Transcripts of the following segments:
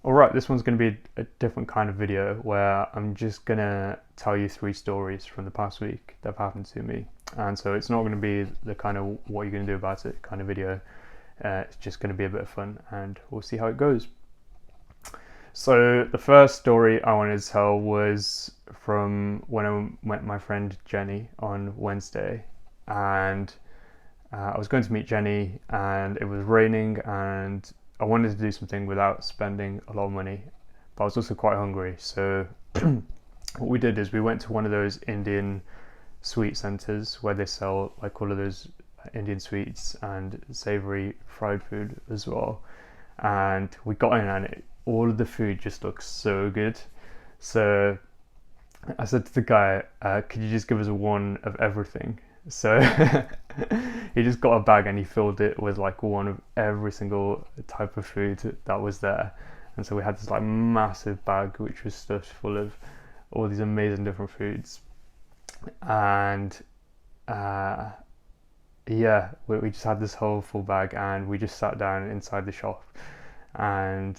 Alright, this one's going to be a different kind of video where I'm just going to tell you three stories from the past week that have happened to me. And so it's not going to be the kind of what you're going to do about it kind of video. It's just going to be a bit of fun and we'll see how it goes. So the first story I wanted to tell was from when I met my friend Jenny on Wednesday, and I was going to meet Jenny and it was raining and I wanted to do something without spending a lot of money, but I was also quite hungry. So what we did is we went to one of those Indian sweet centers where they sell like all of those Indian sweets and savory fried food as well. And we got in and all of the food just looks so good. So I said to the guy, could you just give us one of everything? So he just got a bag and he filled it with like one of every single type of food that was there. And so we had this like massive bag which was stuffed full of all these amazing different foods. And yeah, we just had this whole full bag and we just sat down inside the shop and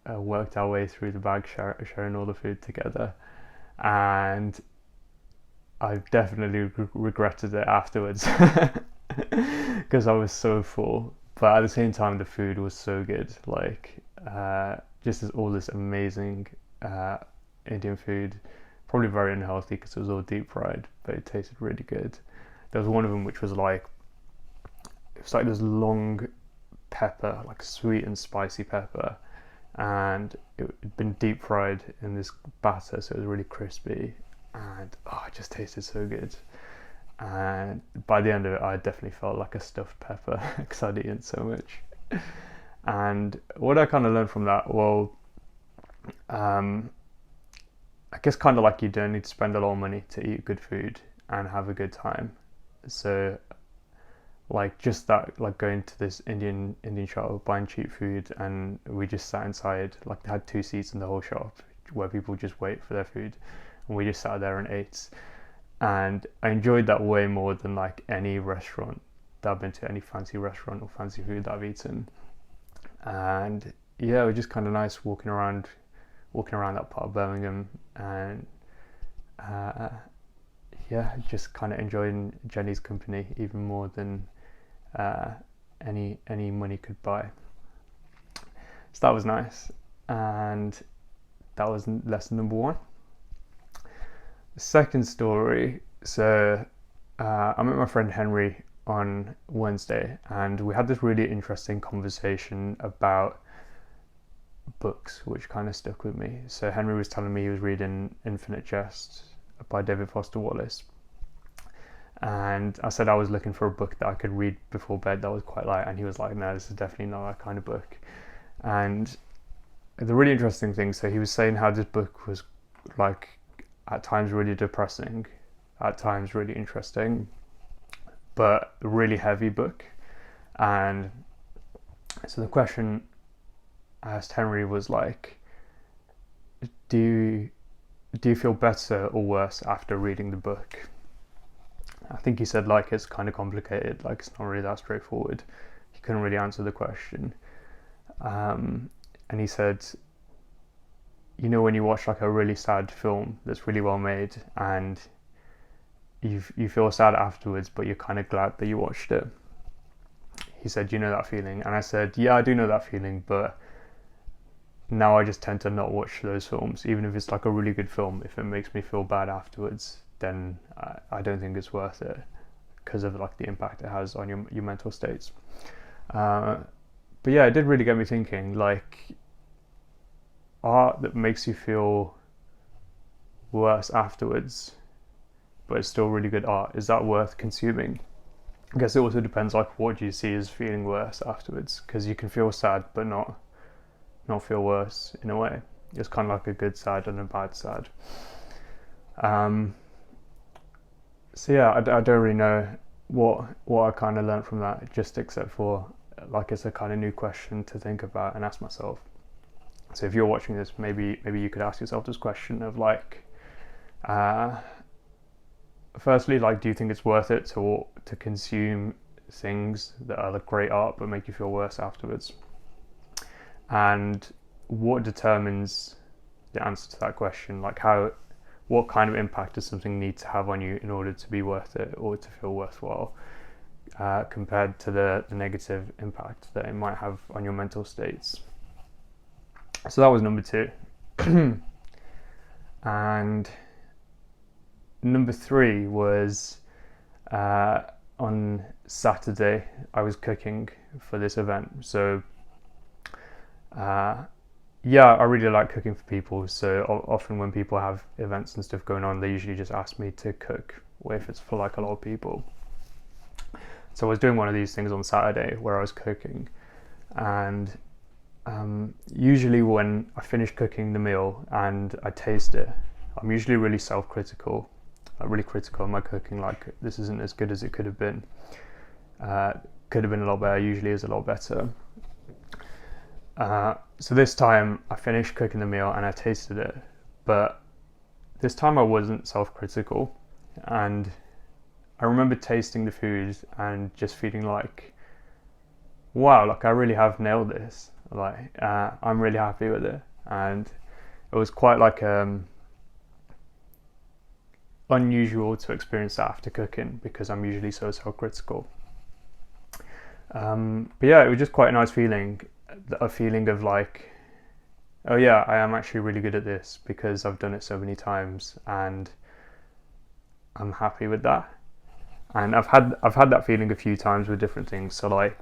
worked our way through the bag, sharing all the food together. And I've definitely regretted it afterwards because I was so full. But at the same time, the food was so good. Like, just all this amazing Indian food. Probably very unhealthy because it was all deep fried, but it tasted really good. There was one of them which was like, it was like this long pepper, like sweet and spicy pepper, and it had been deep fried in this batter, so it was really crispy, and it just tasted so good. And by the end of it, I definitely felt like a stuffed pepper because I'd eaten so much. And what I kind of learned from that, well, I guess kind of like you don't need to spend a lot of money to eat good food and have a good time. So like just that, like going to this Indian shop, buying cheap food, and we just sat inside. Like they had two seats in the whole shop where people just wait for their food, and we just sat there and ate. And I enjoyed that way more than like any restaurant that I've been to, any fancy restaurant or fancy food that I've eaten. And yeah, it was just kind of nice walking around that part of Birmingham, and yeah, just kind of enjoying Jenny's company even more than any money could buy. So that was nice, and that was lesson number one. The second story, so I met my friend Henry on Wednesday, and we had this really interesting conversation about books, which kind of stuck with me. So Henry was telling me he was reading Infinite Jest by David Foster Wallace, and I said I was looking for a book that I could read before bed that was quite light, and he was like, no, this is definitely not that kind of book. And the really interesting thing, so he was saying how this book was like at times really depressing, at times really interesting, but a really heavy book. And so the question I asked Henry was like, do you feel better or worse after reading the book? I think he said like it's kind of complicated, like it's not really that straightforward. He couldn't really answer the question. And he said, you know, when you watch like a really sad film that's really well made and you feel sad afterwards, but you're kind of glad that you watched it. He said, you know that feeling? And I said, yeah, I do know that feeling, but now I just tend to not watch those films, even if it's like a really good film. If it makes me feel bad afterwards, then I don't think it's worth it because of like the impact it has on your mental states. But yeah, it did really get me thinking, like, art that makes you feel worse afterwards, but it's still really good art, is that worth consuming? I guess it also depends, like, what do you see as feeling worse afterwards? Because you can feel sad but not feel worse in a way. It's kind of like a good sad and a bad sad. So yeah, I don't really know what I kind of learned from that, just except for like it's a kind of new question to think about and ask myself. So if you're watching this, maybe you could ask yourself this question of like, firstly, like, do you think it's worth it to consume things that are like great art but make you feel worse afterwards? And what determines the answer to that question? Like what kind of impact does something need to have on you in order to be worth it or to feel worthwhile, compared to the negative impact that it might have on your mental states? So that was number 2. And number 3 was on Saturday I was cooking for this event. So I really like cooking for people. So often when people have events and stuff going on, they usually just ask me to cook, if it's for like a lot of people. So I was doing one of these things on Saturday where I was cooking, and usually when I finish cooking the meal and I taste it, I'm usually really self-critical, really critical of my cooking, like this isn't as good as it could have been. Could have been a lot better, usually is a lot better. So this time I finished cooking the meal and I tasted it, but this time I wasn't self-critical, and I remember tasting the food and just feeling like, wow, like I really have nailed this. Like I'm really happy with it, and it was quite like unusual to experience that after cooking, because I'm usually so self-critical. But yeah, it was just quite a nice feeling, a feeling of like, oh yeah, I am actually really good at this because I've done it so many times and I'm happy with that. And I've had that feeling a few times with different things. So like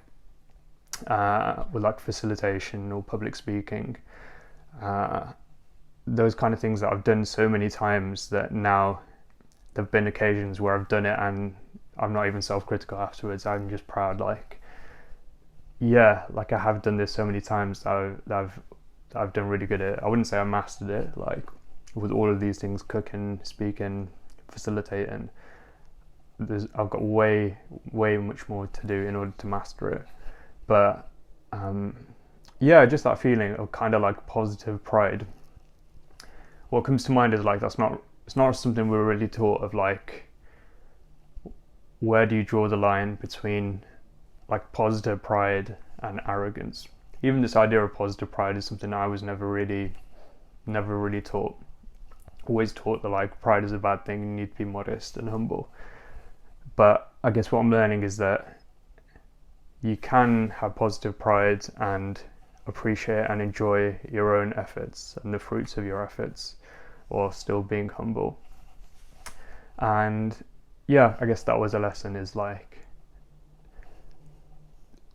with like facilitation or public speaking, those kind of things that I've done so many times that now there've been occasions where I've done it and I'm not even self-critical afterwards. I'm just proud, like, yeah, like I have done this so many times that I've done really good at it. I wouldn't say I mastered it, like with all of these things, cooking, speaking, facilitating. I've got way much more to do in order to master it. But yeah, just that feeling of kind of like positive pride. What comes to mind is like it's not something we're really taught of, like where do you draw the line between like positive pride and arrogance. Even this idea of positive pride is something I was never really taught. Always taught that like pride is a bad thing, you need to be modest and humble. But I guess what I'm learning is that you can have positive pride and appreciate and enjoy your own efforts and the fruits of your efforts while still being humble. And yeah, I guess that was a lesson, is like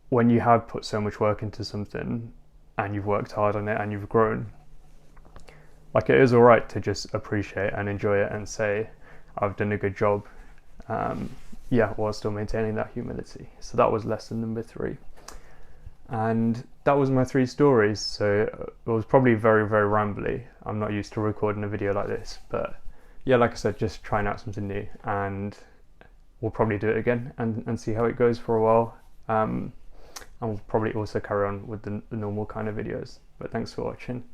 when you have put so much work into something and you've worked hard on it and you've grown, like it is all right to just appreciate and enjoy it and say, I've done a good job, while still maintaining that humility. So that was lesson number 3. And that was my 3 stories. So it was probably very, very rambly. I'm not used to recording a video like this, but yeah, like I said, just trying out something new, and we'll probably do it again and see how it goes for a while. And we'll probably also carry on with the normal kind of videos. But thanks for watching.